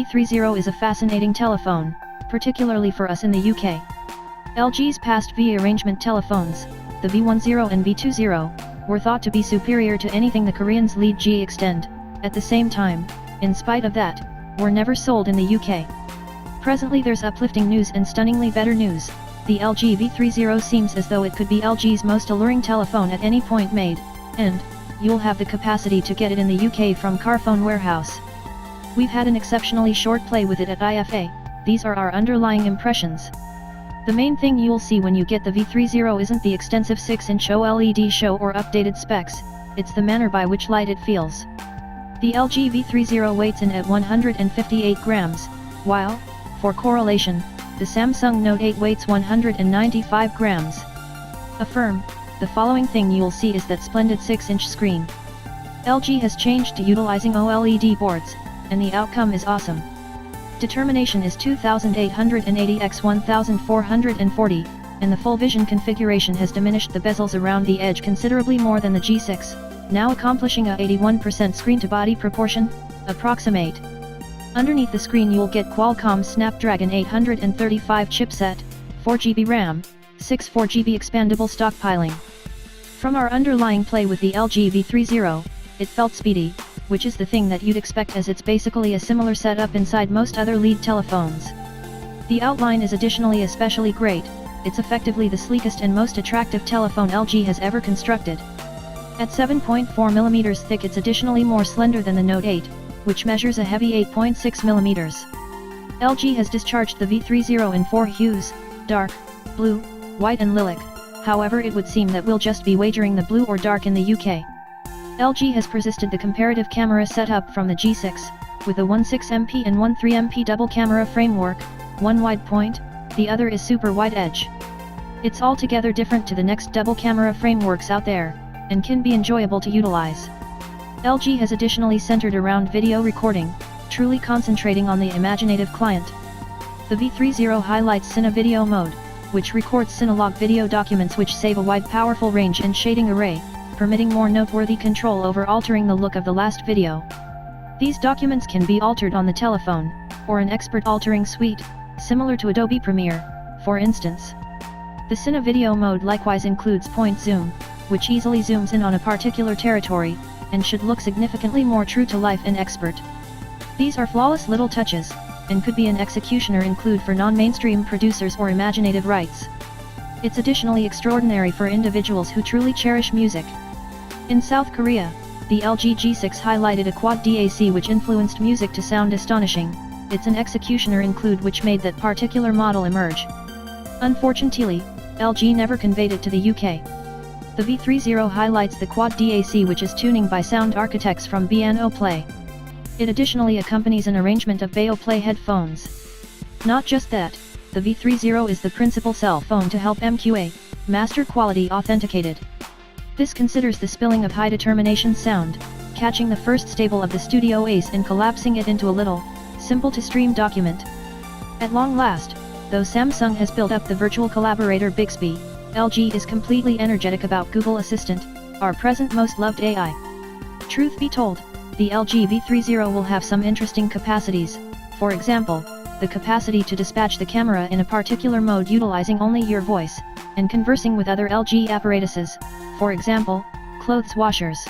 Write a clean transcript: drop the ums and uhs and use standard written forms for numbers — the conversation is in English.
V30 is a fascinating telephone, particularly for us in the UK. LG's past V-arrangement telephones, the V10 and V20, were thought to be superior to anything the Koreans' LG extend. At the same time, in spite of that, were never sold in the UK. Presently there's uplifting news and stunningly better news. The LG V30 seems as though it could be LG's most alluring telephone at any point made, and you'll have the capacity to get it in the UK from Carphone Warehouse. We've had an exceptionally short play with it at IFA. These are our underlying impressions. The main thing you'll see when you get the V30 isn't the extensive 6-inch OLED show or updated specs, it's the manner by which light it feels. The LG V30 weighs in at 158 grams, while, for correlation, the Samsung Note 8 weighs 195 grams. The following thing you'll see is that splendid 6-inch screen. LG has changed to utilizing OLED boards, and the outcome is awesome. Determination is 2880 x 1440, and the full vision configuration has diminished the bezels around the edge considerably more than the G6, now accomplishing a 81% screen-to-body proportion, approximate. Underneath the screen you'll get Qualcomm Snapdragon 835 chipset, 4GB RAM, 4GB expandable stockpiling. From our underlying play with the LG V30, it felt speedy, which is the thing that you'd expect as it's basically a similar setup inside most other lead telephones. The outline is additionally especially great, it's effectively the sleekest and most attractive telephone LG has ever constructed. At 7.4mm thick it's additionally more slender than the Note 8, which measures a heavy 8.6mm. LG has discharged the V30 in 4 hues, dark, blue, white and lilac, however it would seem that we'll just be wagering the blue or dark in the UK. LG has persisted the comparative camera setup from the G6, with a 16MP and 13MP double camera framework, one wide point, the other is super wide edge. It's altogether different to the next double camera frameworks out there, and can be enjoyable to utilize. LG has additionally centered around video recording, truly concentrating on the imaginative client. The V30 highlights Cine Video mode, which records Cinelog video documents which save a wide powerful range and shading array, permitting more noteworthy control over altering the look of the last video. These documents can be altered on the telephone, or an expert altering suite, similar to Adobe Premiere, for instance. The Cine Video mode likewise includes point zoom, which easily zooms in on a particular territory, and should look significantly more true to life and expert. These are flawless little touches, and could be an executioner include for non-mainstream producers or imaginative rights. It's additionally extraordinary for individuals who truly cherish music. In South Korea, the LG G6 highlighted a quad DAC which influenced music to sound astonishing. It's an executioner include which made that particular model emerge. Unfortunately, LG never conveyed it to the UK. The V30 highlights the quad DAC which is tuning by sound architects from B&O Play. It additionally accompanies an arrangement of Bayo Play headphones. Not just that, the V30 is the principal cell phone to help MQA, master quality authenticated. This considers the spilling of high determination sound, catching the first stable of the Studio Ace and collapsing it into a little, simple to stream document. At long last, though Samsung has built up the virtual collaborator Bixby, LG is completely energetic about Google Assistant, our present most loved AI. Truth be told, the LG V30 will have some interesting capacities, for example, the capacity to dispatch the camera in a particular mode utilizing only your voice, and conversing with other LG apparatuses, for example, clothes washers.